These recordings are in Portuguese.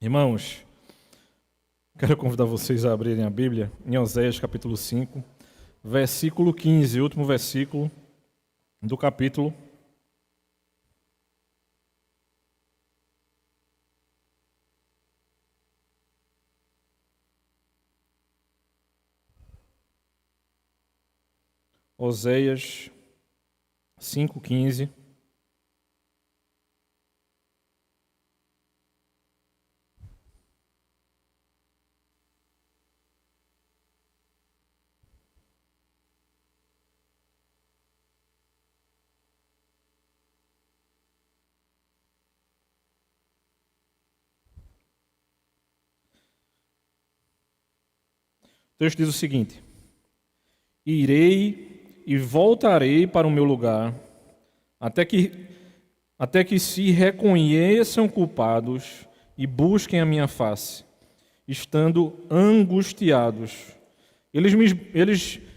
Irmãos, quero convidar vocês a abrirem a Bíblia em Oséias capítulo 5, versículo 15, último versículo do capítulo. Oséias 5:15. O texto diz o seguinte: Irei e voltarei para o meu lugar, até que se reconheçam culpados e busquem a minha face, estando angustiados. Eles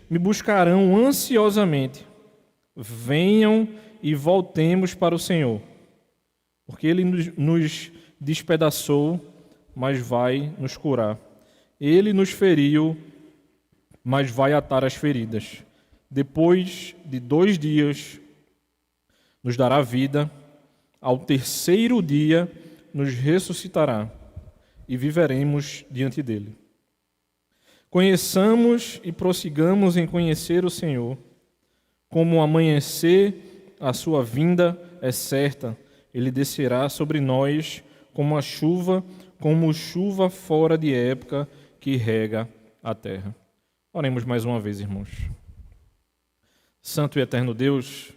me buscarão ansiosamente. Venham e voltemos para o Senhor, porque Ele nos despedaçou, mas vai nos curar. Ele nos feriu, mas vai atar as feridas. Depois de 2 dias, nos dará vida. Ao terceiro dia, nos ressuscitará e viveremos diante dele. Conheçamos e prossigamos em conhecer o Senhor. Como o amanhecer, a sua vinda é certa. Ele descerá sobre nós como chuva fora de época que rega a terra. Oremos mais uma vez, irmãos. Santo e eterno Deus,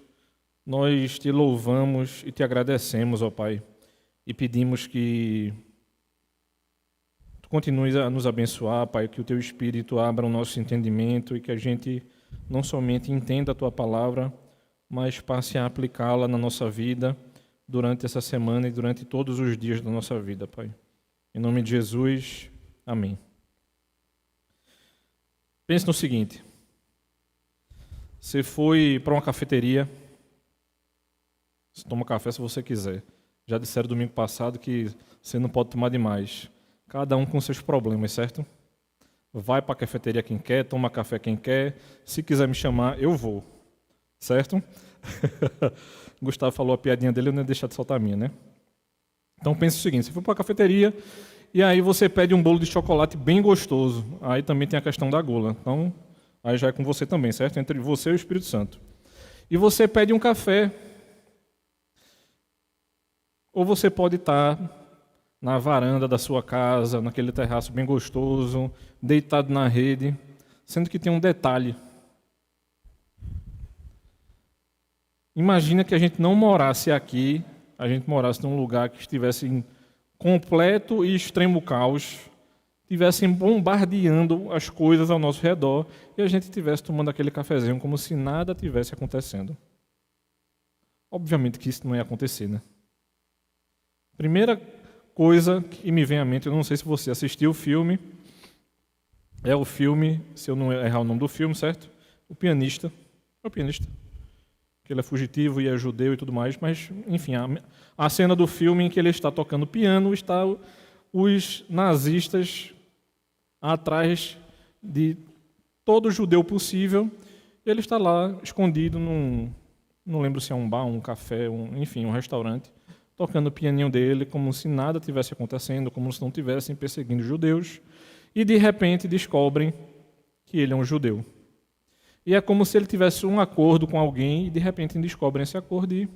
nós te louvamos e te agradecemos, ó Pai, e pedimos que tu continues a nos abençoar, Pai, que o teu Espírito abra o nosso entendimento e que a gente não somente entenda a tua palavra, mas passe a aplicá-la na nossa vida durante essa semana e durante todos os dias da nossa vida, Pai. Em nome de Jesus, amém. Pense no seguinte: você foi para uma cafeteria, você toma café se você quiser. Já disseram domingo passado que você não pode tomar demais. Cada um com seus problemas, certo? Vai para a cafeteria quem quer, toma café quem quer. Se quiser me chamar, eu vou. Certo? Gustavo falou a piadinha dele, eu não ia deixar de soltar a minha, né? Então pense o seguinte: você foi para a cafeteria e aí você pede um bolo de chocolate bem gostoso. Aí também tem a questão da gula. Então, aí já é com você também, certo? Entre você e o Espírito Santo. E você pede um café. Ou você pode estar na varanda da sua casa, naquele terraço bem gostoso, deitado na rede, sendo que tem um detalhe. Imagina que a gente não morasse aqui, a gente morasse num lugar que estivesse em completo e extremo caos, estivessem bombardeando as coisas ao nosso redor e a gente estivesse tomando aquele cafezinho como se nada tivesse acontecendo. Obviamente que isso não ia acontecer, né? Primeira coisa que me vem à mente, eu não sei se você assistiu o filme, é o filme, se eu não errar o nome do filme, certo? O Pianista. É o Pianista. Que ele é fugitivo e é judeu e tudo mais, mas, enfim, a cena do filme em que ele está tocando piano, está os nazistas atrás de todo judeu possível, e ele está lá escondido não lembro se é um bar, um café, enfim, um restaurante, tocando o pianinho dele como se nada tivesse acontecendo, como se não estivessem perseguindo judeus, e de repente descobrem que ele é um judeu. E é como se ele tivesse um acordo com alguém e de repente descobrem esse acordo e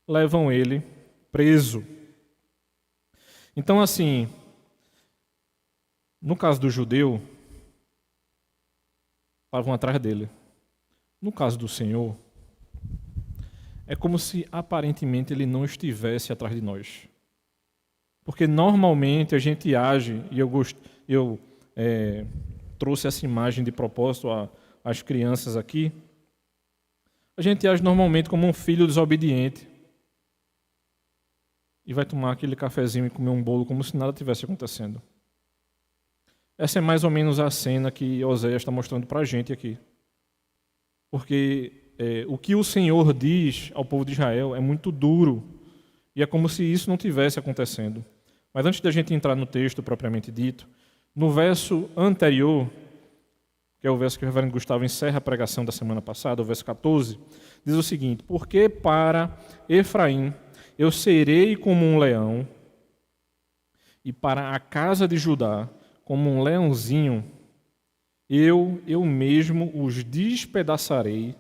levam ele preso. Então, assim, no caso do judeu, estavam atrás dele. No caso do Senhor, é como se aparentemente ele não estivesse atrás de nós. Porque normalmente a gente age, e eu trouxe essa imagem de propósito às crianças aqui, a gente age normalmente como um filho desobediente e vai tomar aquele cafezinho e comer um bolo como se nada tivesse acontecendo. Essa é mais ou menos a cena que Oséias está mostrando para a gente aqui. Porque o que o Senhor diz ao povo de Israel é muito duro. E é como se isso não tivesse acontecendo. Mas antes da gente entrar no texto propriamente dito, no verso anterior, que é o verso que o reverendo Gustavo encerra a pregação da semana passada, o verso 14, diz o seguinte: porque para Efraim eu serei como um leão, e para a casa de Judá como um leãozinho, eu mesmo os despedaçarei,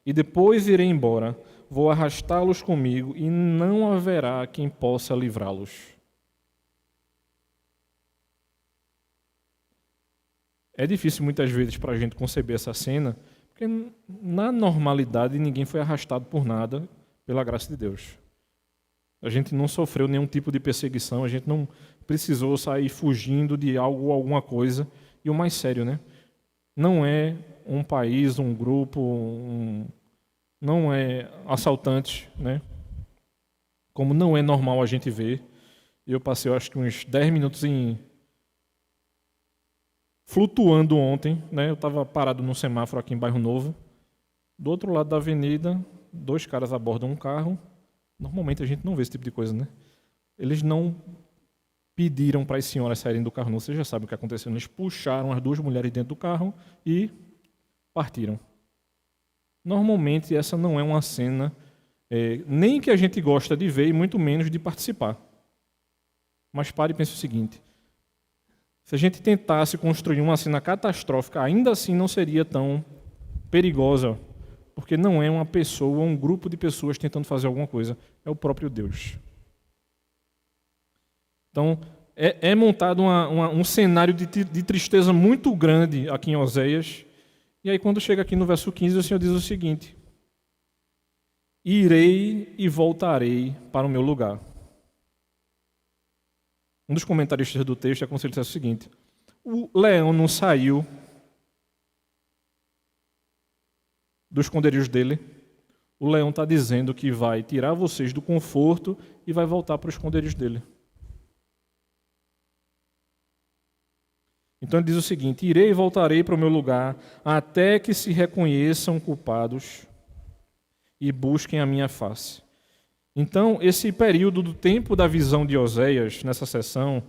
e depois irei embora, vou arrastá-los comigo, e não haverá quem possa livrá-los. É difícil muitas vezes para a gente conceber essa cena, porque na normalidade ninguém foi arrastado por nada, pela graça de Deus. A gente não sofreu nenhum tipo de perseguição, a gente não precisou sair fugindo de algo ou alguma coisa. E o mais sério, né? Não é um país, um grupo, não é assaltante, né? Como não é normal a gente ver. Eu passei, eu acho que uns 10 minutos flutuando ontem, né? Eu estava parado num semáforo aqui em Bairro Novo. Do outro lado da avenida, 2 caras abordam um carro. Normalmente a gente não vê esse tipo de coisa, né? Eles não pediram para as senhoras saírem do carro, não. Vocês já sabem o que aconteceu. Eles puxaram as 2 mulheres dentro do carro e partiram. Normalmente essa não é uma cena nem que a gente gosta de ver e muito menos de participar. Mas pare e pense o seguinte: se a gente tentasse construir uma cena catastrófica, ainda assim não seria tão perigosa, porque não é uma pessoa, um grupo de pessoas tentando fazer alguma coisa, é o próprio Deus. Então, é montado um cenário de tristeza muito grande aqui em Oséias. E aí, quando chega aqui no verso 15, o Senhor diz o seguinte: irei e voltarei para o meu lugar. Um dos comentaristas do texto é como se ele dissesse o seguinte: o leão não saiu do esconderijo dele. O leão está dizendo que vai tirar vocês do conforto e vai voltar para o esconderijo dele. Então ele diz o seguinte: irei e voltarei para o meu lugar, até que se reconheçam culpados e busquem a minha face. Então, esse período do tempo da visão de Oséias, nessa sessão,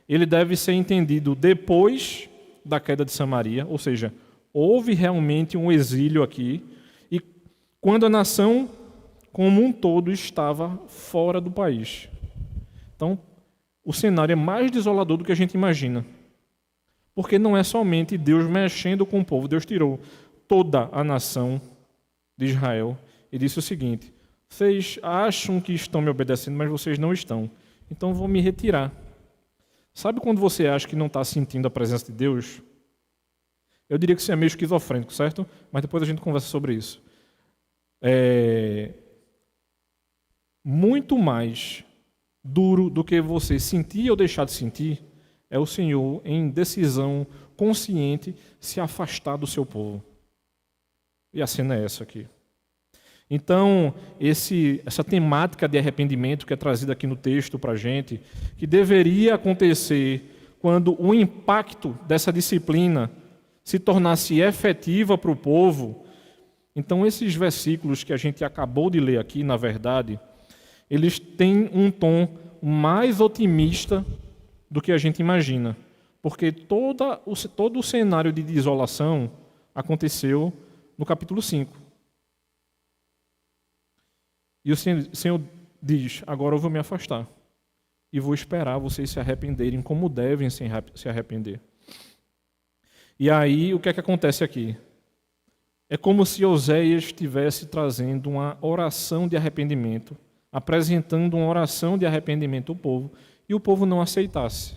ele deve ser entendido depois da queda de Samaria, ou seja, houve realmente um exílio aqui, e quando a nação como um todo estava fora do país. Então, o cenário é mais desolador do que a gente imagina. Porque não é somente Deus mexendo com o povo. Deus tirou toda a nação de Israel e disse o seguinte: vocês acham que estão me obedecendo, mas vocês não estão. Então eu vou me retirar. Sabe quando você acha que não está sentindo a presença de Deus? Eu diria que isso é meio esquizofrênico, certo? Mas depois a gente conversa sobre isso. Muito mais duro do que você sentir ou deixar de sentir é o Senhor, em decisão consciente, se afastar do seu povo. E a cena é essa aqui. Então, essa temática de arrependimento que é trazida aqui no texto para a gente, que deveria acontecer quando o impacto dessa disciplina se tornasse efetiva para o povo. Então, esses versículos que a gente acabou de ler aqui, na verdade, eles têm um tom mais otimista do que a gente imagina, porque todo o cenário de desolação aconteceu no capítulo 5. E o Senhor diz: agora eu vou me afastar e vou esperar vocês se arrependerem como devem se arrepender. E aí, o que é que acontece aqui? É como se Oséias estivesse trazendo uma oração de arrependimento, apresentando uma oração de arrependimento ao povo, e o povo não aceitasse.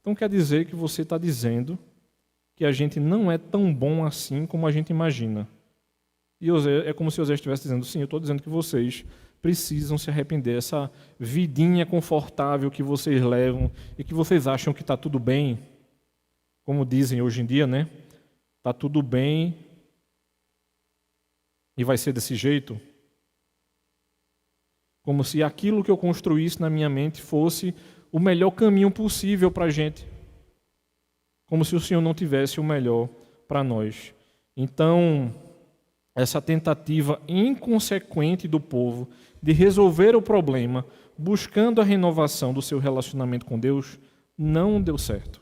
Então quer dizer que você está dizendo que a gente não é tão bom assim como a gente imagina. E é como se Oséias estivesse dizendo: sim, eu estou dizendo que vocês precisam se arrepender. Essa vidinha confortável que vocês levam e que vocês acham que está tudo bem, como dizem hoje em dia, né? Está tudo bem e vai ser desse jeito. Como se aquilo que eu construísse na minha mente fosse o melhor caminho possível para a gente. Como se o Senhor não tivesse o melhor para nós. Então, essa tentativa inconsequente do povo de resolver o problema buscando a renovação do seu relacionamento com Deus, não deu certo.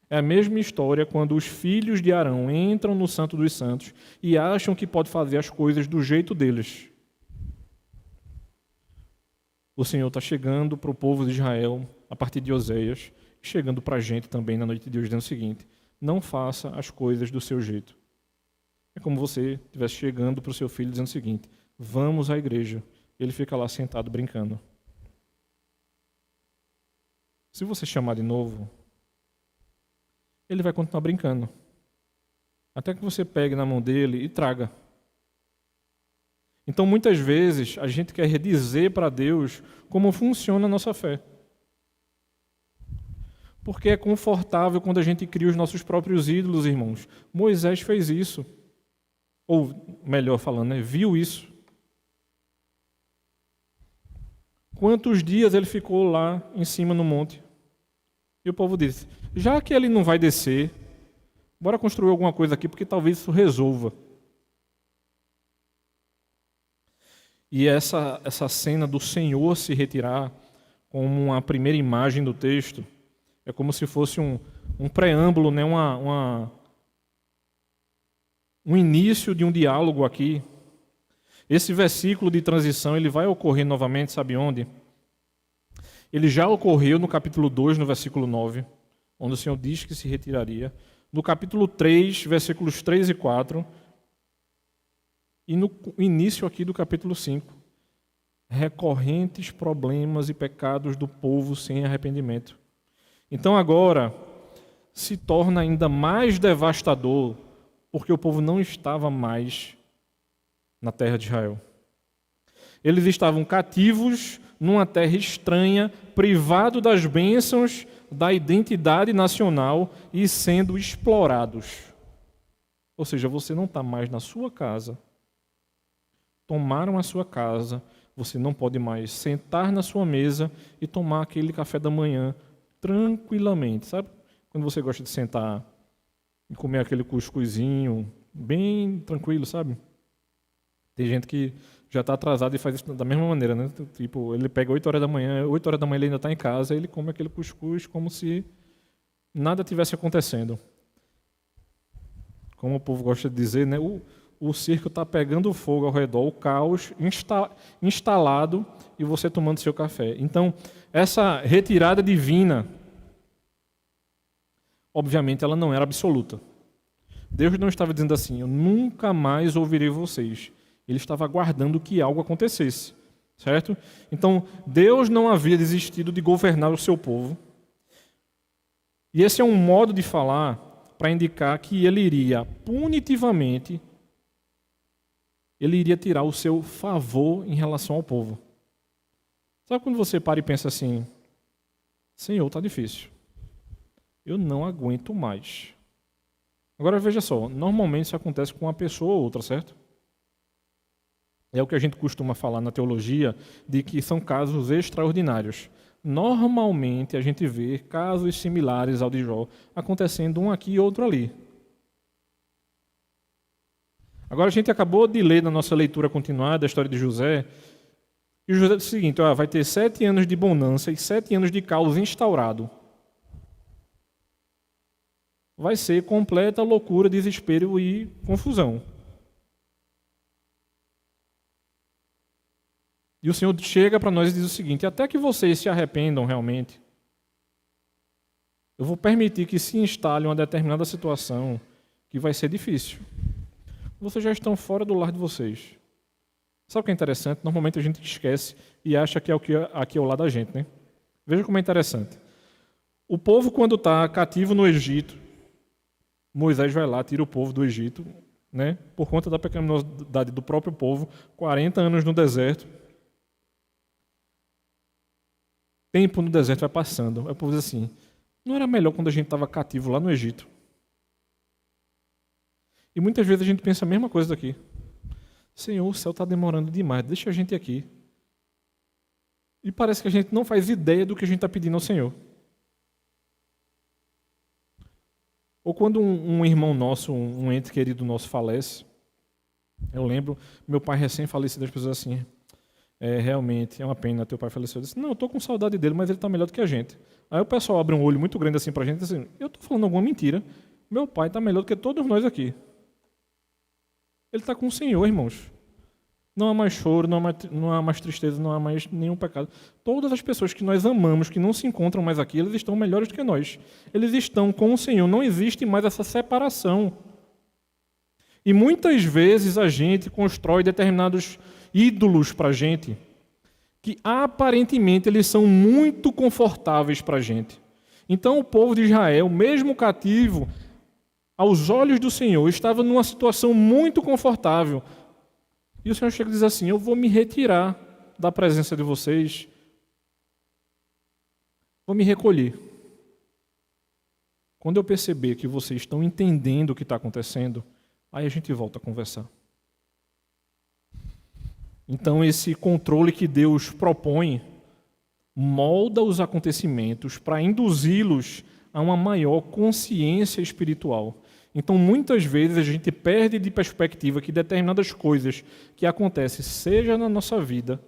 É a mesma história quando os filhos de Arão entram no Santo dos Santos e acham que pode fazer as coisas do jeito deles. O Senhor está chegando para o povo de Israel, a partir de Oséias, chegando para a gente também na noite de hoje, dizendo o seguinte: não faça as coisas do seu jeito. É como você estivesse chegando para o seu filho dizendo o seguinte: vamos à igreja. Ele fica lá sentado brincando. Se você chamar de novo, ele vai continuar brincando. Até que você pegue na mão dele e traga. Então, muitas vezes, a gente quer dizer para Deus como funciona a nossa fé. Porque é confortável quando a gente cria os nossos próprios ídolos, irmãos. Moisés fez isso. Ou, melhor falando, viu isso. Quantos dias ele ficou lá em cima no monte? E o povo disse: já que ele não vai descer, bora construir alguma coisa aqui, porque talvez isso resolva. E essa cena do Senhor se retirar, como uma primeira imagem do texto, é como se fosse um preâmbulo, né? Um início de um diálogo aqui. Esse versículo de transição ele vai ocorrer novamente, sabe onde? Ele já ocorreu no capítulo 2, no versículo 9, onde o Senhor diz que se retiraria. No capítulo 3, versículos 3 e 4. E no início aqui do capítulo 5. Recorrentes problemas e pecados do povo sem arrependimento. Então agora se torna ainda mais devastador, porque o povo não estava mais na terra de Israel. Eles estavam cativos numa terra estranha, privados das bênçãos da identidade nacional e sendo explorados. Ou seja, você não está mais na sua casa. Tomaram a sua casa, você não pode mais sentar na sua mesa e tomar aquele café da manhã tranquilamente. Sabe quando você gosta de sentar e comer aquele cuscuzinho bem tranquilo, sabe? Tem gente que já está atrasado e faz isso da mesma maneira, né? Tipo, ele pega 8 horas da manhã, 8 horas da manhã ele ainda está em casa, ele come aquele cuscuz como se nada tivesse acontecendo. Como o povo gosta de dizer, né? O circo está pegando fogo ao redor, o caos instalado e você tomando seu café. Então, essa retirada divina, obviamente, ela não era absoluta. Deus não estava dizendo assim: eu nunca mais ouvirei vocês. Ele estava aguardando que algo acontecesse, certo? Então, Deus não havia desistido de governar o seu povo. E esse é um modo de falar para indicar que ele iria punitivamente, ele iria tirar o seu favor em relação ao povo. Sabe quando você para e pensa assim: Senhor, está difícil. Eu não aguento mais. Agora veja só, normalmente isso acontece com uma pessoa ou outra, certo? É o que a gente costuma falar na teologia, de que são casos extraordinários. Normalmente a gente vê casos similares ao de Jó acontecendo um aqui e outro ali. Agora a gente acabou de ler na nossa leitura continuada da história de José, e José diz o seguinte: vai ter 7 anos de bonança e 7 anos de caos instaurado. Vai ser completa loucura, desespero e confusão. E o Senhor chega para nós e diz o seguinte: até que vocês se arrependam realmente, eu vou permitir que se instale uma determinada situação que vai ser difícil. Vocês já estão fora do lar de vocês. Sabe o que é interessante? Normalmente a gente esquece e acha que aqui é o lar da gente, né? Veja como é interessante. O povo, quando está cativo no Egito, Moisés vai lá, tira o povo do Egito, né? Por conta da pecaminosidade do próprio povo, 40 anos no deserto. Tempo no deserto vai passando. Aí o povo diz assim: não era melhor quando a gente estava cativo lá no Egito? E muitas vezes a gente pensa a mesma coisa daqui. Senhor, o céu está demorando demais, deixa a gente aqui. E parece que a gente não faz ideia do que a gente está pedindo ao Senhor. Ou quando um irmão nosso, um ente querido nosso falece, Eu lembro, meu pai recém-falecido, as pessoas assim, realmente, é uma pena, teu pai faleceu. Eu disse, não, eu estou com saudade dele, mas ele está melhor do que a gente. Aí o pessoal abre um olho muito grande assim para a gente e diz assim, eu estou falando alguma mentira, meu pai está melhor do que todos nós aqui. Ele está com o Senhor, irmãos. Não há mais choro, não há mais tristeza, não há mais nenhum pecado. Todas as pessoas que nós amamos, que não se encontram mais aqui, eles estão melhores do que nós. Eles estão com o Senhor, não existe mais essa separação. E muitas vezes a gente constrói determinados ídolos para a gente, que aparentemente eles são muito confortáveis para a gente. Então o povo de Israel, mesmo cativo, aos olhos do Senhor, estava numa situação muito confortável. E o Senhor chega e diz assim, eu vou me retirar da presença de vocês, vou me recolher. Quando eu perceber que vocês estão entendendo o que está acontecendo, aí a gente volta a conversar. Então esse controle que Deus propõe molda os acontecimentos para induzi-los a uma maior consciência espiritual. Então, muitas vezes, a gente perde de perspectiva que determinadas coisas que acontecem, seja na nossa vida,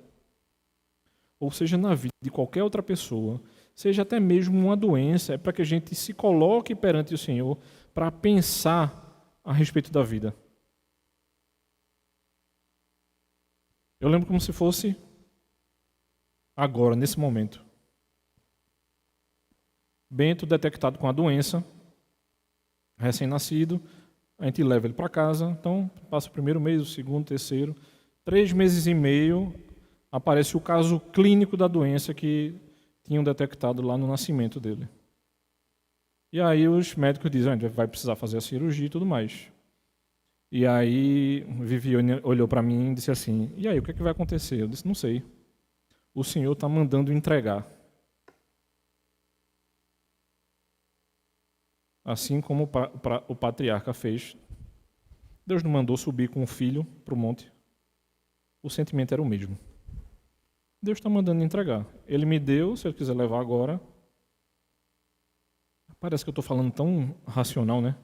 ou seja na vida de qualquer outra pessoa, seja até mesmo uma doença, é para que a gente se coloque perante o Senhor para pensar a respeito da vida. Eu lembro como se fosse agora, nesse momento. Bento detectado com a doença, recém-nascido, a gente leva ele para casa, então passa o primeiro mês, o segundo, o terceiro, 3 meses e meio, aparece o caso clínico da doença que tinham detectado lá no nascimento dele. E aí os médicos dizem, a gente vai precisar fazer a cirurgia e tudo mais. E aí Viviane olhou para mim e disse assim, e aí, o que é que vai acontecer? Eu disse, não sei. O Senhor está mandando entregar. Assim como o patriarca fez. Deus não mandou subir com o filho para o monte. O sentimento era o mesmo. Deus está mandando entregar. Ele me deu, se ele quiser levar agora. Parece que eu estou falando tão racional, né?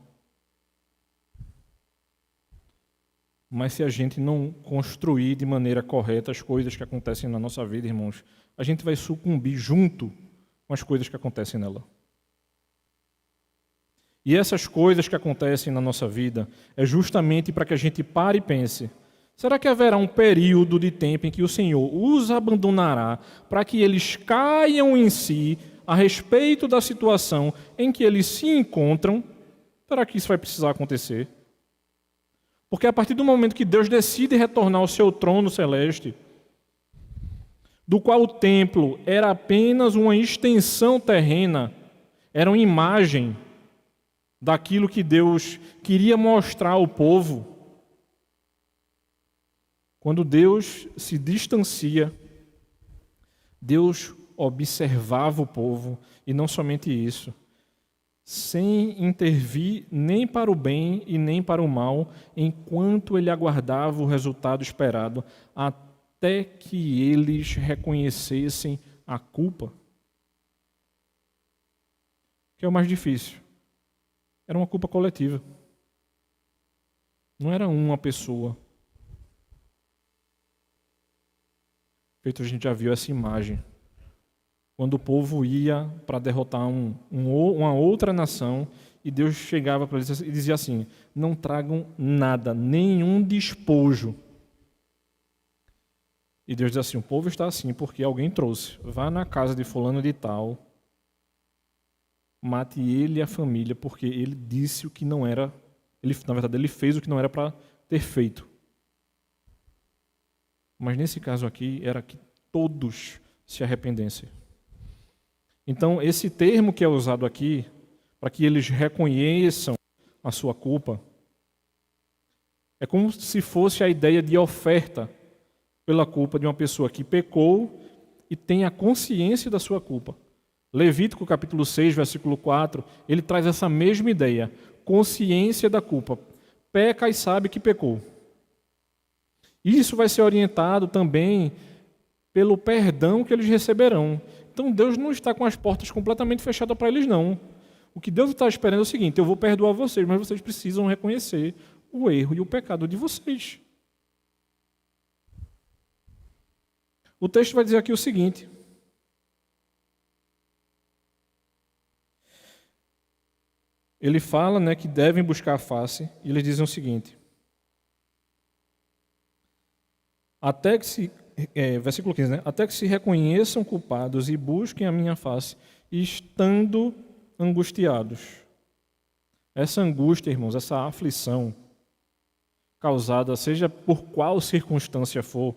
Mas se a gente não construir de maneira correta as coisas que acontecem na nossa vida, irmãos, a gente vai sucumbir junto com as coisas que acontecem nela. E essas coisas que acontecem na nossa vida é justamente para que a gente pare e pense, será que haverá um período de tempo em que o Senhor os abandonará para que eles caiam em si a respeito da situação em que eles se encontram? Será que isso vai precisar acontecer? Porque a partir do momento que Deus decide retornar ao seu trono celeste, do qual o templo era apenas uma extensão terrena, era uma imagem daquilo que Deus queria mostrar ao povo. Quando Deus se distancia, Deus observava o povo, e não somente isso, sem intervir nem para o bem e nem para o mal, enquanto ele aguardava o resultado esperado, até que eles reconhecessem a culpa. Que é o mais difícil. Era uma culpa coletiva. Não era uma pessoa. Feito, a gente já viu essa imagem. Quando o povo ia para derrotar uma outra nação, e Deus chegava para eles e dizia assim, não tragam nada, nenhum despojo. E Deus diz assim, o povo está assim porque alguém trouxe. Vá na casa de fulano de tal, mate ele e a família, porque ele disse o que não era, na verdade ele fez o que não era para ter feito. Mas nesse caso aqui, era que todos se arrependessem. Então, esse termo que é usado aqui, para que eles reconheçam a sua culpa, é como se fosse a ideia de oferta pela culpa de uma pessoa que pecou e tem a consciência da sua culpa. Levítico capítulo 6, versículo 4, ele traz essa mesma ideia, consciência da culpa. Peca e sabe que pecou. Isso vai ser orientado também pelo perdão que eles receberão. Então Deus não está com as portas completamente fechadas para eles, não. O que Deus está esperando é o seguinte, eu vou perdoar vocês, mas vocês precisam reconhecer o erro e o pecado de vocês. O texto vai dizer aqui o seguinte: ele fala, né, que devem buscar a face, e eles dizem o seguinte: até que se, versículo 15, né? Até que se reconheçam culpados e busquem a minha face, estando angustiados. Essa angústia, irmãos, essa aflição causada, seja por qual circunstância for,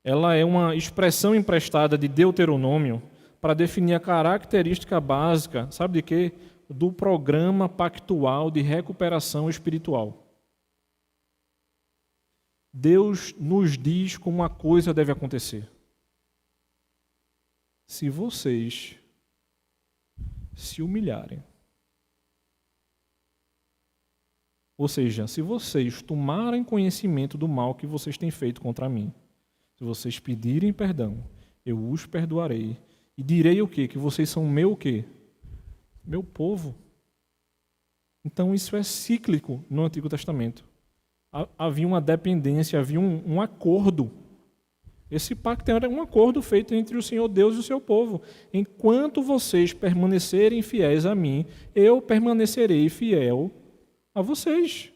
ela é uma expressão emprestada de Deuteronômio para definir a característica básica, sabe de quê? Do programa pactual de recuperação espiritual. Deus nos diz como a coisa deve acontecer. Se vocês se humilharem, ou seja, se vocês tomarem conhecimento do mal que vocês têm feito contra mim, se vocês pedirem perdão, eu os perdoarei. E direi o quê? Que vocês são meu o quê? Meu povo. Então isso é cíclico no Antigo Testamento. Havia uma dependência, havia um acordo. Esse pacto era um acordo feito entre o Senhor Deus e o seu povo. Enquanto vocês permanecerem fiéis a mim, eu permanecerei fiel a vocês.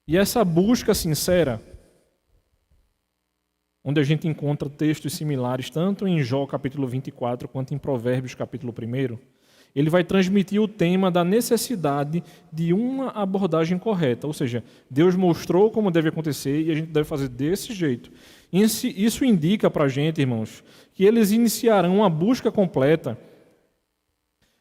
E essa busca sincera, onde a gente encontra textos similares, tanto em Jó capítulo 24, quanto em Provérbios capítulo 1, ele vai transmitir o tema da necessidade de uma abordagem correta. Ou seja, Deus mostrou como deve acontecer e a gente deve fazer desse jeito. Isso indica para a gente, irmãos, que eles iniciarão uma busca completa.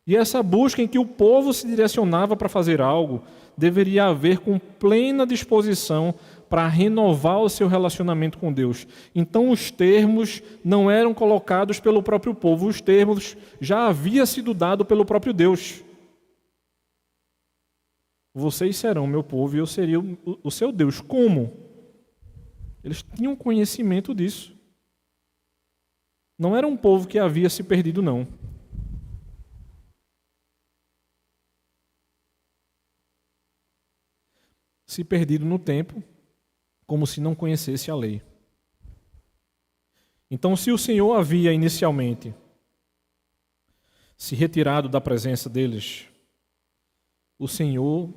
E essa busca em que o povo se direcionava para fazer algo, deveria haver com plena disposição para renovar o seu relacionamento com Deus. Então os termos não eram colocados pelo próprio povo, os termos já haviam sido dados pelo próprio Deus. Vocês serão meu povo e eu seria o seu Deus. Como? Eles tinham conhecimento disso. Não era um povo que havia se perdido, não. Se perdido no tempo, como se não conhecesse a lei. Então, se o Senhor havia inicialmente se retirado da presença deles, o Senhor,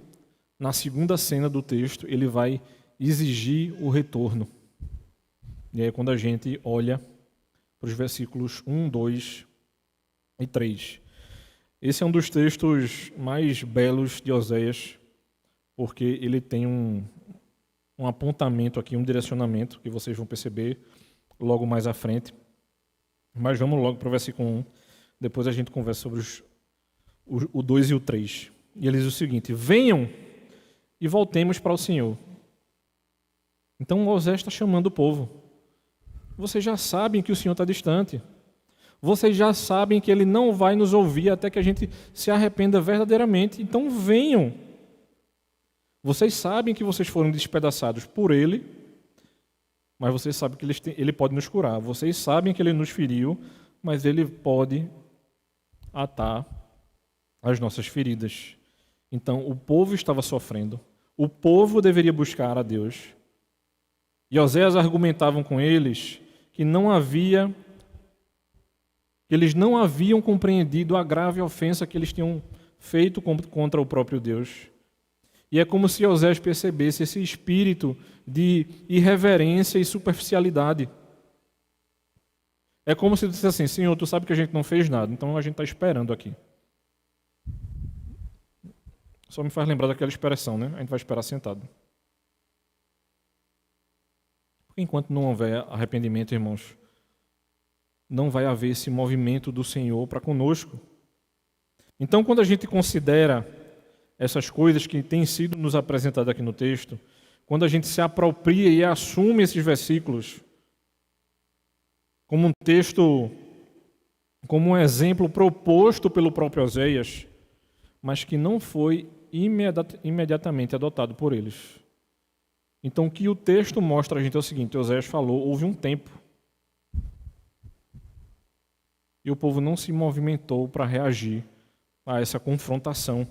na segunda cena do texto, ele vai exigir o retorno. E aí, quando a gente olha para os versículos 1, 2 e 3. Esse é um dos textos mais belos de Oséias, porque ele tem um apontamento aqui, um direcionamento, que vocês vão perceber logo mais à frente. Mas vamos logo para o versículo 1, depois a gente conversa sobre o 2 e o 3. E ele diz o seguinte: venham e voltemos para o Senhor. Então Oséias está chamando o povo. Vocês já sabem que o Senhor está distante. Vocês já sabem que Ele não vai nos ouvir até que a gente se arrependa verdadeiramente. Então venham. Vocês sabem que vocês foram despedaçados por Ele, mas vocês sabem que Ele pode nos curar. Vocês sabem que Ele nos feriu, mas Ele pode atar as nossas feridas. Então, o povo estava sofrendo. O povo deveria buscar a Deus. E Oséias argumentavam com eles que eles não haviam compreendido a grave ofensa que eles tinham feito contra o próprio Deus. E é como se Oséias percebesse esse espírito de irreverência e superficialidade. É como se dissesse assim: Senhor, tu sabe que a gente não fez nada, então a gente está esperando aqui. Só me faz lembrar daquela expressão, né? A gente vai esperar sentado. Porque enquanto não houver arrependimento, irmãos, não vai haver esse movimento do Senhor para conosco. Então, quando a gente considera essas coisas que têm sido nos apresentadas aqui no texto, quando a gente se apropria e assume esses versículos como um texto, como um exemplo proposto pelo próprio Oséias, mas que não foi imediatamente adotado por eles. Então, o que o texto mostra a gente é o seguinte: Oséias falou, houve um tempo, e o povo não se movimentou para reagir a essa confrontação.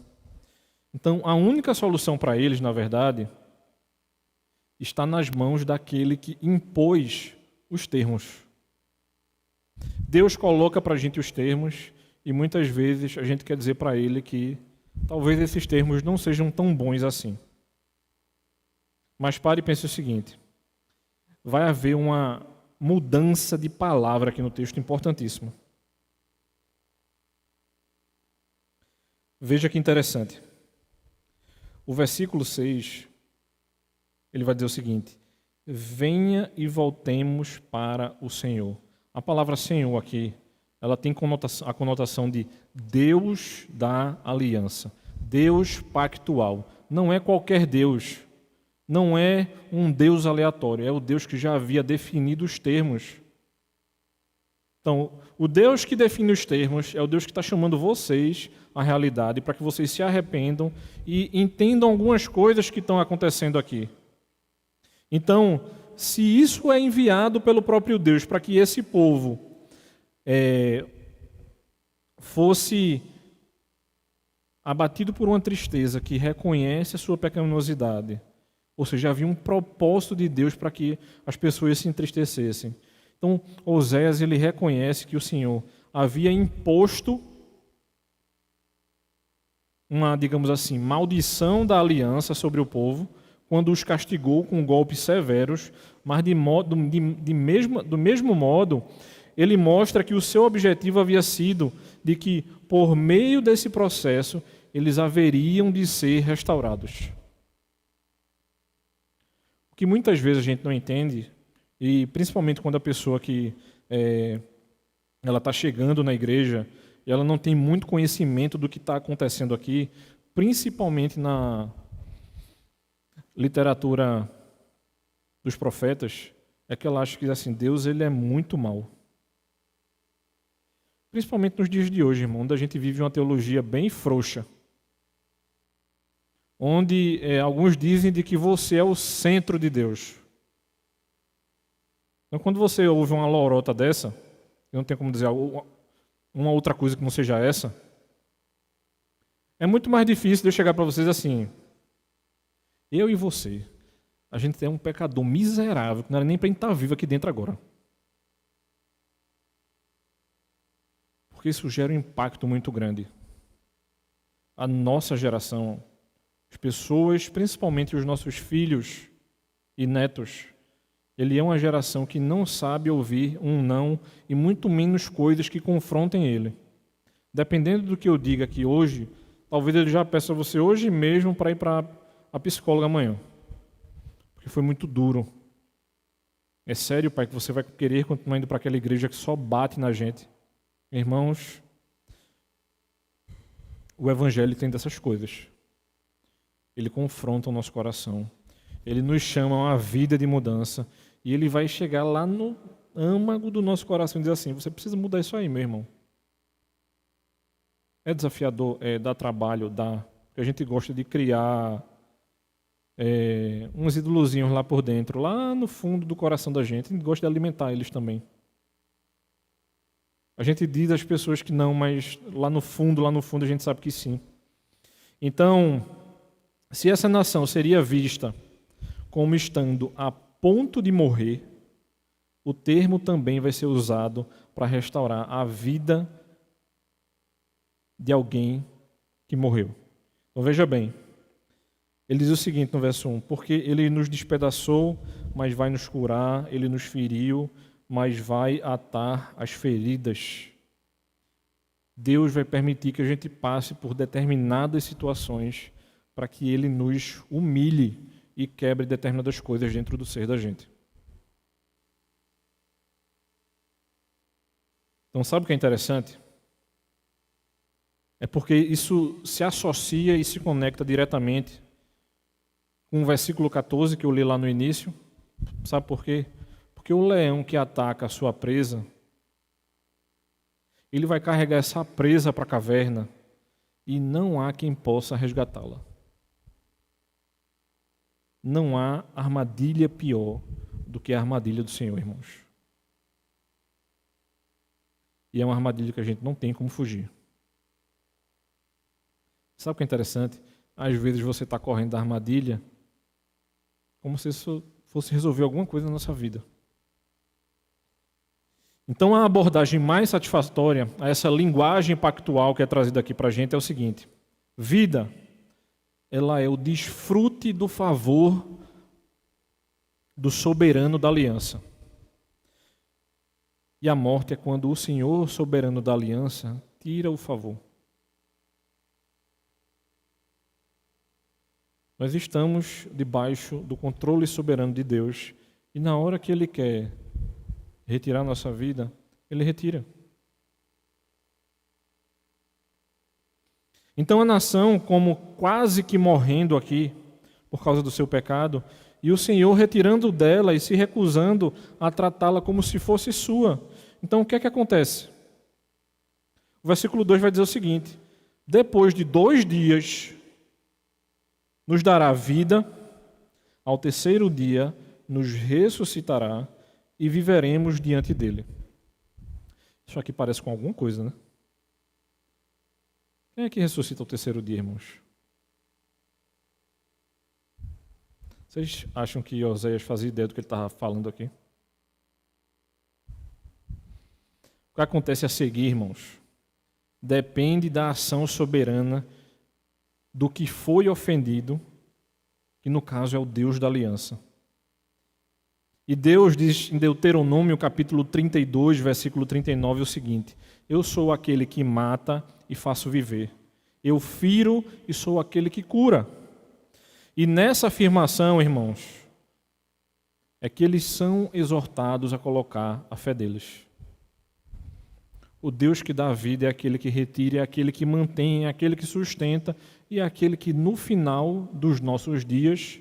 Então, a única solução para eles, na verdade, está nas mãos daquele que impôs os termos. Deus coloca para a gente os termos e muitas vezes a gente quer dizer para ele que talvez esses termos não sejam tão bons assim. Mas pare e pense o seguinte: vai haver uma mudança de palavra aqui no texto importantíssima. Veja que interessante. O versículo 6, ele vai dizer o seguinte: venha e voltemos para o Senhor. A palavra Senhor aqui, ela tem a conotação de Deus da aliança, Deus pactual. Não é qualquer Deus, não é um Deus aleatório, é o Deus que já havia definido os termos. Então, o Deus que define os termos é o Deus que está chamando vocês à realidade para que vocês se arrependam e entendam algumas coisas que estão acontecendo aqui. Então, se isso é enviado pelo próprio Deus para que esse povo fosse abatido por uma tristeza que reconhece a sua pecaminosidade, ou seja, havia um propósito de Deus para que as pessoas se entristecessem. Então, Oséias, ele reconhece que o Senhor havia imposto uma, digamos assim, maldição da aliança sobre o povo, quando os castigou com golpes severos, mas do mesmo modo, ele mostra que o seu objetivo havia sido de que, por meio desse processo, eles haveriam de ser restaurados. O que muitas vezes a gente não entende, e principalmente quando a pessoa que ela está chegando na igreja e ela não tem muito conhecimento do que está acontecendo aqui, principalmente na literatura dos profetas, é que ela acha que assim, Deus ele é muito mau. Principalmente nos dias de hoje, irmão, onde a gente vive uma teologia bem frouxa, onde alguns dizem de que você é o centro de Deus. Então, quando você ouve uma lorota dessa, eu não tenho como dizer uma outra coisa que não seja essa, é muito mais difícil de eu chegar para vocês assim: eu e você, a gente é um pecador miserável, que não era nem para a gente estar vivo aqui dentro agora. Porque isso gera um impacto muito grande. A nossa geração, as pessoas, principalmente os nossos filhos e netos, ele é uma geração que não sabe ouvir um não e muito menos coisas que confrontem ele. Dependendo do que eu diga aqui hoje, talvez ele já peça a você hoje mesmo para ir para a psicóloga amanhã. Porque foi muito duro. É sério, pai, que você vai querer continuar indo para aquela igreja que só bate na gente? Irmãos, o evangelho tem dessas coisas. Ele confronta o nosso coração. Ele nos chama a uma vida de mudança. E ele vai chegar lá no âmago do nosso coração e dizer assim: você precisa mudar isso aí, meu irmão. É desafiador, dá trabalho, dá. Porque a gente gosta de criar uns ídolozinhos lá por dentro, lá no fundo do coração da gente. A gente gosta de alimentar eles também. A gente diz às pessoas que não, mas lá no fundo a gente sabe que sim. Então, se essa nação seria vista como estando a ponto de morrer, o termo também vai ser usado para restaurar a vida de alguém que morreu. Então veja bem, ele diz o seguinte no verso 1: porque ele nos despedaçou, mas vai nos curar, ele nos feriu, mas vai atar as feridas. Deus vai permitir que a gente passe por determinadas situações para que ele nos humilhe e quebre determinadas coisas dentro do ser da gente. Então, sabe o que é interessante? É porque isso se associa e se conecta diretamente com o versículo 14 que eu li lá no início. Sabe por quê? Porque o leão que ataca a sua presa, ele vai carregar essa presa para a caverna e não há quem possa resgatá-la. Não há armadilha pior do que a armadilha do Senhor, irmãos. E é uma armadilha que a gente não tem como fugir. Sabe o que é interessante? Às vezes você está correndo da armadilha como se isso fosse resolver alguma coisa na nossa vida. Então, a abordagem mais satisfatória a essa linguagem pactual que é trazida aqui para a gente é o seguinte: vida, ela é o desfrute do favor do soberano da aliança. E a morte é quando o Senhor soberano da aliança tira o favor. Nós estamos debaixo do controle soberano de Deus e na hora que Ele quer retirar nossa vida, Ele retira. Então a nação, como quase que morrendo aqui por causa do seu pecado, e o Senhor retirando dela e se recusando a tratá-la como se fosse sua. Então o que é que acontece? O versículo 2 vai dizer o seguinte: depois de 2 dias nos dará vida, ao terceiro dia nos ressuscitará e viveremos diante dele. Isso aqui parece com alguma coisa, né? Quem é que ressuscita ao terceiro dia, irmãos? Vocês acham que Oséias fazia ideia do que ele estava falando aqui? O que acontece a seguir, irmãos, depende da ação soberana do que foi ofendido, que no caso é o Deus da aliança. E Deus diz em Deuteronômio capítulo 32, versículo 39 o seguinte: eu sou aquele que mata e faço viver. Eu firo e sou aquele que cura. E nessa afirmação, irmãos, é que eles são exortados a colocar a fé deles. O Deus que dá a vida é aquele que retira, é aquele que mantém, é aquele que sustenta e é aquele que no final dos nossos dias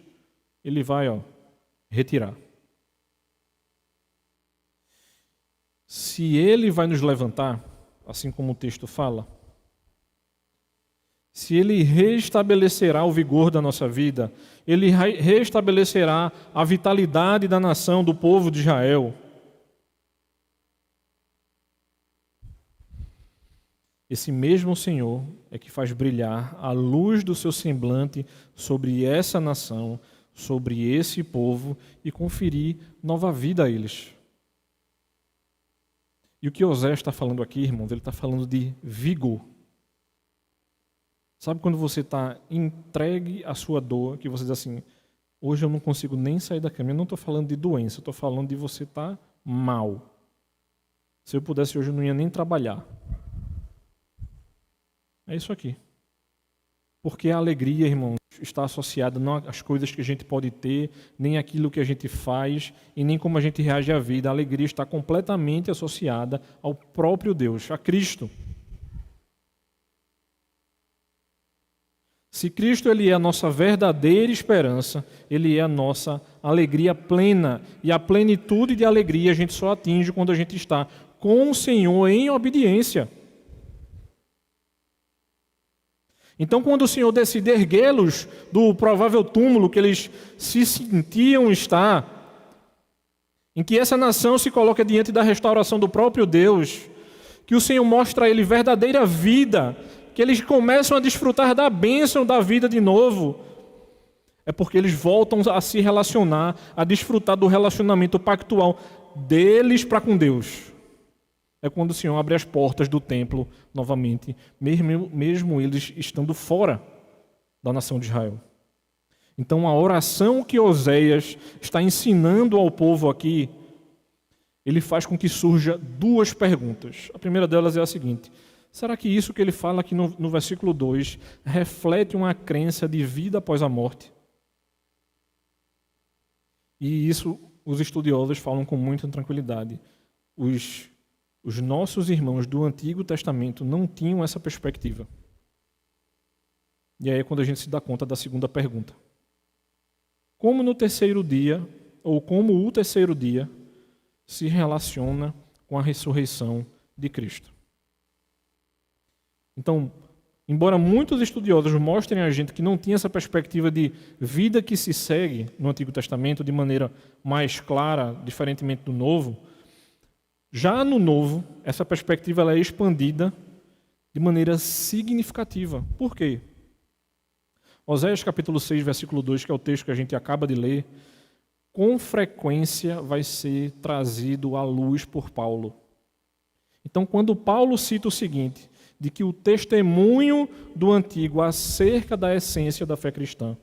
ele vai retirar. Se ele vai nos levantar, assim como o texto fala, se ele restabelecerá o vigor da nossa vida, ele restabelecerá a vitalidade da nação, do povo de Israel. Esse mesmo Senhor é que faz brilhar a luz do seu semblante sobre essa nação, sobre esse povo e conferir nova vida a eles. E o que Oséias está falando aqui, irmãos, ele está falando de vigor. Sabe quando você está entregue à sua dor, que você diz assim, hoje eu não consigo nem sair da cama. Eu não estou falando de doença, eu estou falando de você estar mal. Se eu pudesse hoje eu não ia nem trabalhar. É isso aqui. Porque a alegria, irmãos, está associada não às coisas que a gente pode ter, nem àquilo que a gente faz, e nem como a gente reage à vida. A alegria está completamente associada ao próprio Deus, a Cristo. Se Cristo ele é a nossa verdadeira esperança, ele é a nossa alegria plena. E a plenitude de alegria a gente só atinge quando a gente está com o Senhor em obediência. Então, quando o Senhor decide erguê-los do provável túmulo que eles se sentiam estar, em que essa nação se coloca diante da restauração do próprio Deus, que o Senhor mostra a ele verdadeira vida, que eles começam a desfrutar da bênção da vida de novo, é porque eles voltam a se relacionar, a desfrutar do relacionamento pactual deles para com Deus. É quando o Senhor abre as portas do templo novamente, mesmo eles estando fora da nação de Israel. Então a oração que Oséias está ensinando ao povo aqui, ele faz com que surja 2 perguntas. A primeira delas é a seguinte: será que isso que ele fala aqui no versículo 2 reflete uma crença de vida após a morte? E isso os estudiosos falam com muita tranquilidade. Os nossos irmãos do Antigo Testamento não tinham essa perspectiva. E aí é quando a gente se dá conta da segunda pergunta. Como no terceiro dia, ou como o terceiro dia, se relaciona com a ressurreição de Cristo? Então, embora muitos estudiosos mostrem a gente que não tinha essa perspectiva de vida que se segue no Antigo Testamento de maneira mais clara, diferentemente do Novo, já no Novo, essa perspectiva ela é expandida de maneira significativa. Por quê? Oséias capítulo 6, versículo 2, que é o texto que a gente acaba de ler, com frequência vai ser trazido à luz por Paulo. Então, quando Paulo cita o seguinte, de que o testemunho do antigo acerca da essência da fé cristã,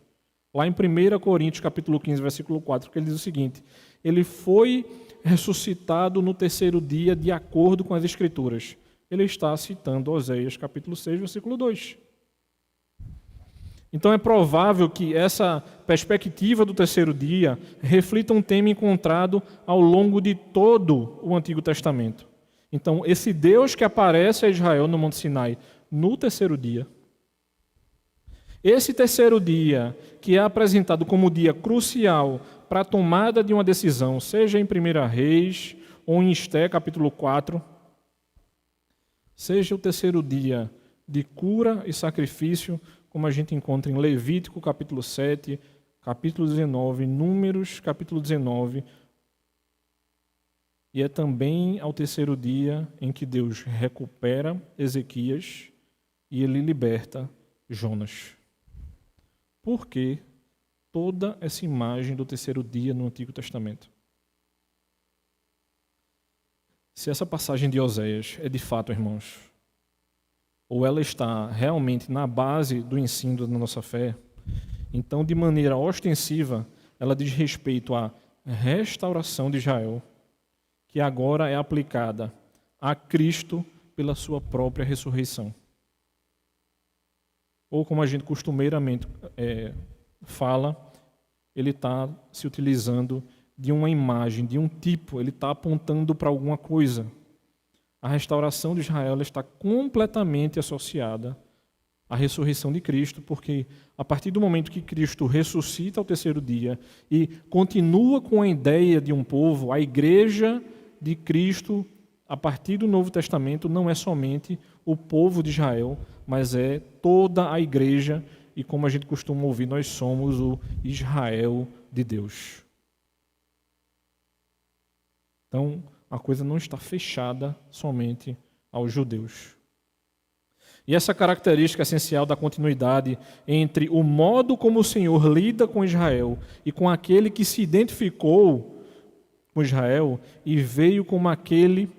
lá em 1 Coríntios capítulo 15, versículo 4, que ele diz o seguinte: ele foi ressuscitado no terceiro dia de acordo com as Escrituras. Ele está citando Oséias capítulo 6, versículo 2. Então é provável que essa perspectiva do terceiro dia reflita um tema encontrado ao longo de todo o Antigo Testamento. Então, esse Deus que aparece a Israel no Monte Sinai no terceiro dia, esse terceiro dia que é apresentado como dia crucial para a tomada de uma decisão, seja em 1 Reis ou em Esté, capítulo 4, seja o terceiro dia de cura e sacrifício, como a gente encontra em Levítico, capítulo 7, capítulo 19, Números, capítulo 19, e é também ao terceiro dia em que Deus recupera Ezequias e ele liberta Jonas. Por que toda essa imagem do terceiro dia no Antigo Testamento? Se essa passagem de Oséias é de fato, irmãos, ou ela está realmente na base do ensino da nossa fé, então, de maneira ostensiva, ela diz respeito à restauração de Israel, que agora é aplicada a Cristo pela sua própria ressurreição. Ou como a gente costumeiramente fala, ele está se utilizando de uma imagem, de um tipo, ele está apontando para alguma coisa. A restauração de Israel está completamente associada à ressurreição de Cristo, porque a partir do momento que Cristo ressuscita ao terceiro dia e continua com a ideia de um povo, a igreja de Cristo, a partir do Novo Testamento, não é somente o povo de Israel, mas é toda a igreja, e como a gente costuma ouvir, nós somos o Israel de Deus. Então, a coisa não está fechada somente aos judeus. E essa característica essencial da continuidade entre o modo como o Senhor lida com Israel e com aquele que se identificou com Israel e veio como aquele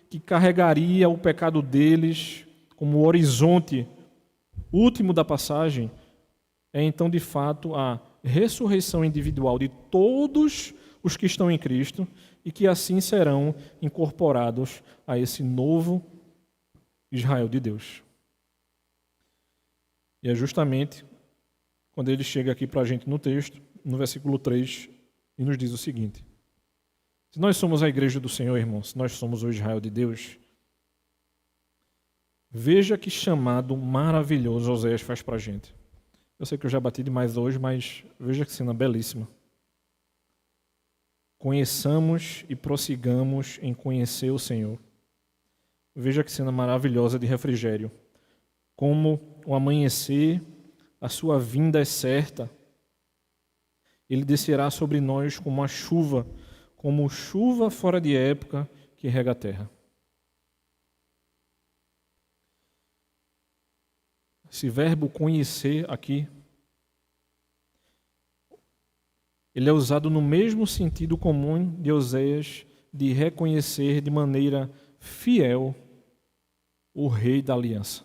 que carregaria o pecado deles como o horizonte último da passagem, é então de fato a ressurreição individual de todos os que estão em Cristo e que assim serão incorporados a esse novo Israel de Deus. E é justamente quando ele chega aqui para a gente no texto, no versículo 3, e nos diz o seguinte: se nós somos a igreja do Senhor, irmãos, se nós somos o Israel de Deus, veja que chamado maravilhoso Oséias faz para a gente. Eu sei que eu já bati demais hoje, mas veja que cena belíssima. Conheçamos e prossigamos em conhecer o Senhor. Veja que cena maravilhosa de refrigério. Como o amanhecer, a sua vinda é certa. Ele descerá sobre nós como a chuva, como chuva fora de época que rega a terra. Esse verbo conhecer aqui, ele é usado no mesmo sentido comum de Oséias, de reconhecer de maneira fiel o rei da aliança.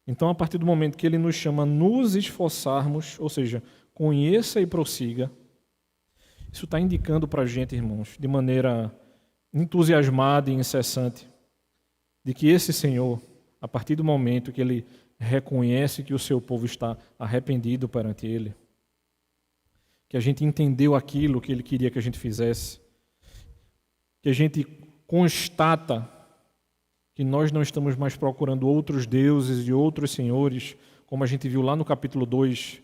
Então, a partir do momento que ele nos chama a nos esforçarmos, ou seja, conheça e prossiga, isso está indicando para a gente, irmãos, de maneira entusiasmada e incessante, de que esse Senhor, a partir do momento que ele reconhece que o seu povo está arrependido perante ele, que a gente entendeu aquilo que ele queria que a gente fizesse, que a gente constata que nós não estamos mais procurando outros deuses e outros senhores, como a gente viu lá no capítulo 2,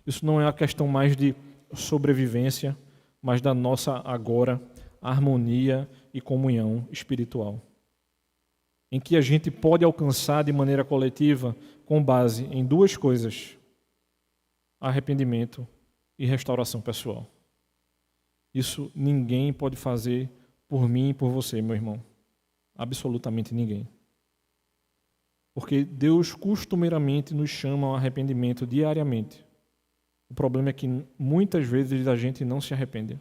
isso não é a questão mais de sobrevivência, mas da nossa agora harmonia e comunhão espiritual, em que a gente pode alcançar de maneira coletiva com base em duas coisas: arrependimento e restauração pessoal. Isso ninguém pode fazer por mim e por você, meu irmão. Absolutamente ninguém. Porque Deus costumeiramente nos chama ao arrependimento diariamente. O problema é que muitas vezes a gente não se arrepende.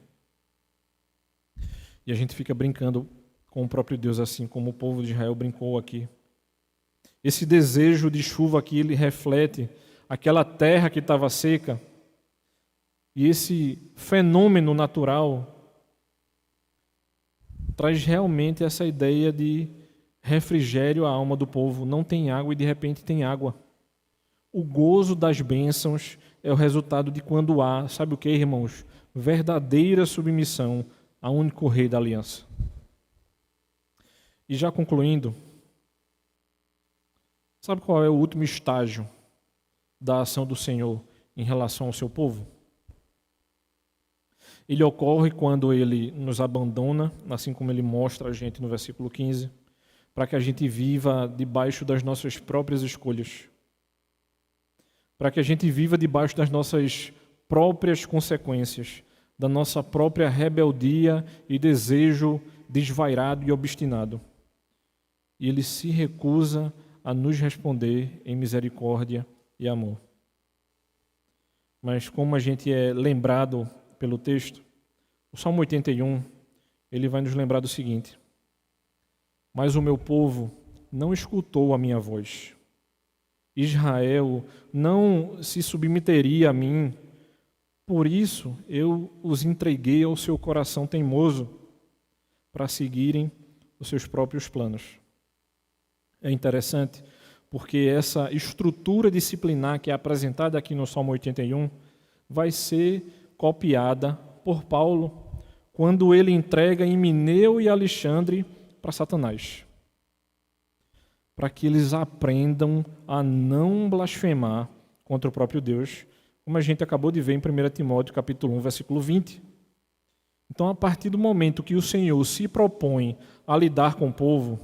E a gente fica brincando com o próprio Deus, assim como o povo de Israel brincou aqui. Esse desejo de chuva aqui, ele reflete aquela terra que estava seca. E esse fenômeno natural traz realmente essa ideia de refrigério à alma do povo. Não tem água e de repente tem água. O gozo das bênçãos é o resultado de quando há, sabe o que, irmãos? Verdadeira submissão ao único Rei da aliança. E já concluindo, sabe qual é o último estágio da ação do Senhor em relação ao seu povo? Ele ocorre quando ele nos abandona, assim como ele mostra a gente no versículo 15, para que a gente viva debaixo das nossas próprias escolhas, para que a gente viva debaixo das nossas próprias consequências, da nossa própria rebeldia e desejo desvairado e obstinado. E ele se recusa a nos responder em misericórdia e amor. Mas como a gente é lembrado pelo texto, o Salmo 81, ele vai nos lembrar do seguinte: mas o meu povo não escutou a minha voz. Israel não se submeteria a mim. Por isso eu os entreguei ao seu coração teimoso para seguirem os seus próprios planos. É interessante porque essa estrutura disciplinar que é apresentada aqui no Salmo 81 vai ser copiada por Paulo quando ele entrega Himeneu e Alexandre para Satanás, para que eles aprendam a não blasfemar contra o próprio Deus, como a gente acabou de ver em 1 Timóteo capítulo 1, versículo 20. Então, a partir do momento que o Senhor se propõe a lidar com o povo,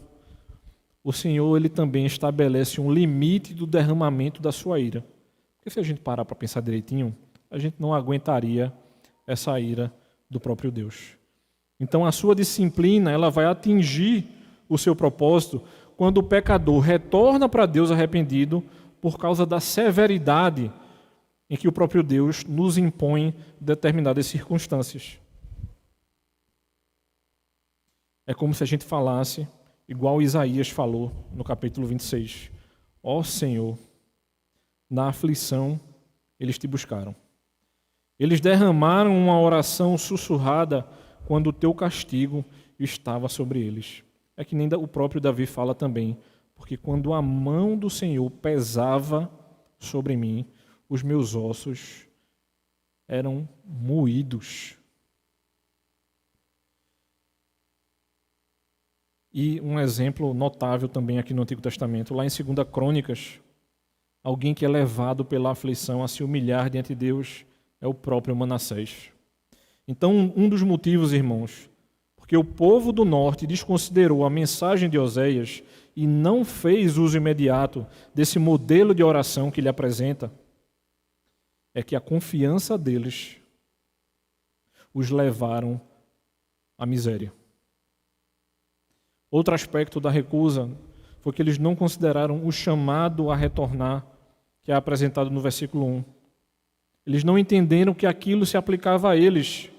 o Senhor ele também estabelece um limite do derramamento da sua ira. Porque se a gente parar para pensar direitinho, a gente não aguentaria essa ira do próprio Deus. Então, a sua disciplina ela vai atingir o seu propósito quando o pecador retorna para Deus arrependido por causa da severidade em que o próprio Deus nos impõe determinadas circunstâncias. É como se a gente falasse, igual Isaías falou no capítulo 26. Ó Senhor, na aflição eles te buscaram. Eles derramaram uma oração sussurrada quando o teu castigo estava sobre eles. É que nem o próprio Davi fala também, porque quando a mão do Senhor pesava sobre mim, os meus ossos eram moídos. E um exemplo notável também aqui no Antigo Testamento, lá em 2 Crônicas, alguém que é levado pela aflição a se humilhar diante de Deus é o próprio Manassés. Então, um dos motivos, irmãos, porque o povo do norte desconsiderou a mensagem de Oséias e não fez uso imediato desse modelo de oração que ele apresenta, é que a confiança deles os levaram à miséria. Outro aspecto da recusa foi que eles não consideraram o chamado a retornar, que é apresentado no versículo 1. Eles não entenderam que aquilo se aplicava a eles,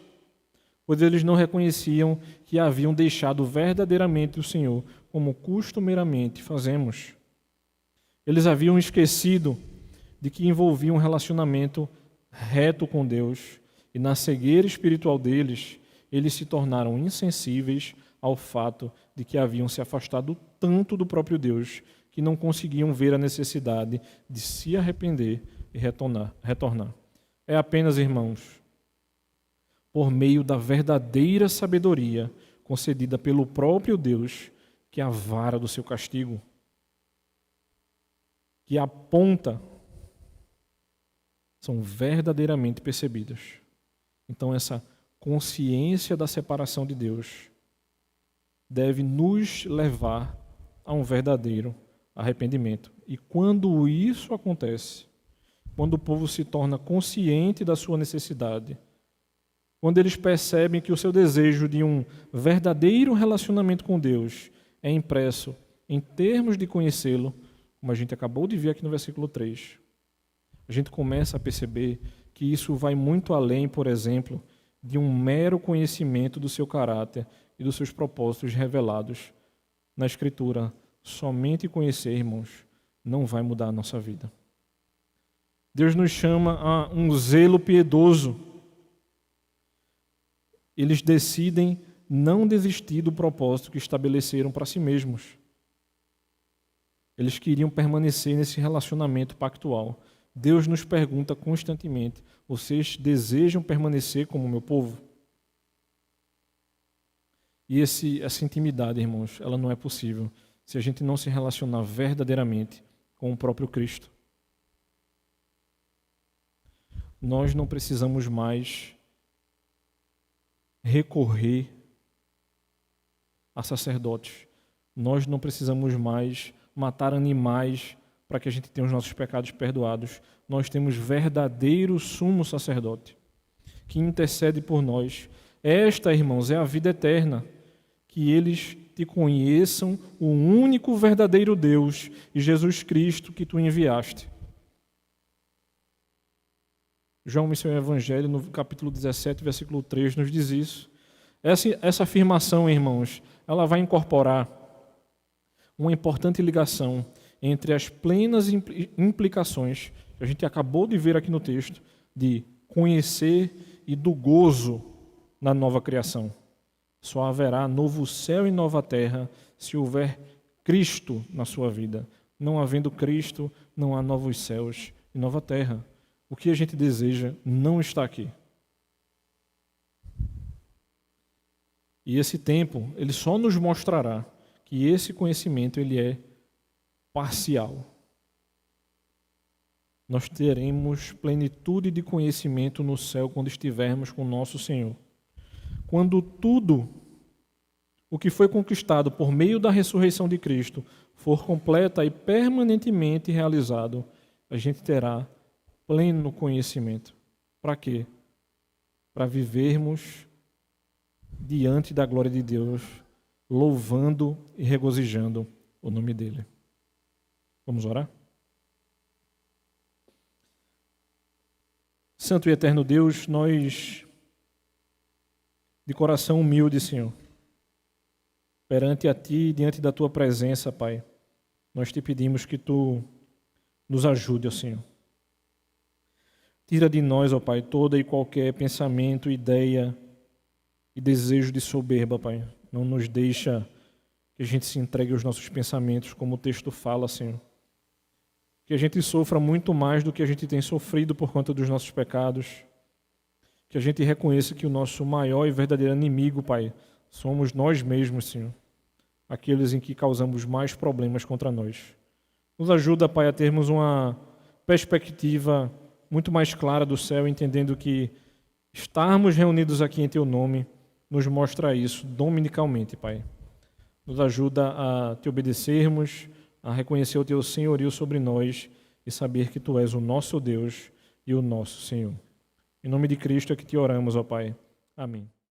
pois eles não reconheciam que haviam deixado verdadeiramente o Senhor, como costumeiramente fazemos. Eles haviam esquecido de que envolvia um relacionamento reto com Deus, e na cegueira espiritual deles, eles se tornaram insensíveis ao fato de que haviam se afastado tanto do próprio Deus que não conseguiam ver a necessidade de se arrepender e retornar. É apenas, irmãos, por meio da verdadeira sabedoria concedida pelo próprio Deus que a vara do seu castigo, que aponta, são verdadeiramente percebidas. Então, essa consciência da separação de Deus deve nos levar a um verdadeiro arrependimento. E quando isso acontece, quando o povo se torna consciente da sua necessidade, quando eles percebem que o seu desejo de um verdadeiro relacionamento com Deus é impresso em termos de conhecê-lo, como a gente acabou de ver aqui no versículo 3, a gente começa a perceber que isso vai muito além, por exemplo, de um mero conhecimento do seu caráter e dos seus propósitos revelados na Escritura. Somente conhecer, irmãos, não vai mudar a nossa vida. Deus nos chama a um zelo piedoso. Eles decidem não desistir do propósito que estabeleceram para si mesmos. Eles queriam permanecer nesse relacionamento pactual. Deus nos pergunta constantemente: vocês desejam permanecer como meu povo? E essa intimidade, irmãos, ela não é possível se a gente não se relacionar verdadeiramente com o próprio Cristo. Nós não precisamos mais recorrer a sacerdotes. Nós não precisamos mais matar animais para que a gente tenha os nossos pecados perdoados. Nós temos verdadeiro sumo sacerdote que intercede por nós. Esta, irmãos, é a vida eterna, que eles te conheçam, o único verdadeiro Deus e Jesus Cristo que tu enviaste. João, em seu Evangelho, no capítulo 17, versículo 3, nos diz isso. Essa afirmação, irmãos, ela vai incorporar uma importante ligação entre as plenas implicações que a gente acabou de ver aqui no texto, de conhecer e do gozo na nova criação. Só haverá novo céu e nova terra se houver Cristo na sua vida. Não havendo Cristo, não há novos céus e nova terra. O que a gente deseja não está aqui. E esse tempo, ele só nos mostrará que esse conhecimento ele é parcial. Nós teremos plenitude de conhecimento no céu quando estivermos com nosso Senhor. Quando tudo o que foi conquistado por meio da ressurreição de Cristo for completa e permanentemente realizado, a gente terá pleno conhecimento. Para quê? Para vivermos diante da glória de Deus, louvando e regozijando o nome dele. Vamos orar? Santo e eterno Deus, nós, de coração humilde, Senhor, perante a Ti, diante da Tua presença, Pai, nós te pedimos que Tu nos ajude, ó Senhor. Tira de nós, ó Pai, toda e qualquer pensamento, ideia e desejo de soberba, Pai. Não nos deixa que a gente se entregue aos nossos pensamentos, como o texto fala, Senhor. Que a gente sofra muito mais do que a gente tem sofrido por conta dos nossos pecados. Que a gente reconheça que o nosso maior e verdadeiro inimigo, Pai, somos nós mesmos, Senhor. Aqueles em que causamos mais problemas contra nós. Nos ajuda, Pai, a termos uma perspectiva muito mais clara do céu, entendendo que estarmos reunidos aqui em Teu nome nos mostra isso dominicalmente, Pai. Nos ajuda a Te obedecermos, a reconhecer o Teu senhorio sobre nós e saber que Tu és o nosso Deus e o nosso Senhor. Em nome de Cristo é que Te oramos, ó Pai. Amém.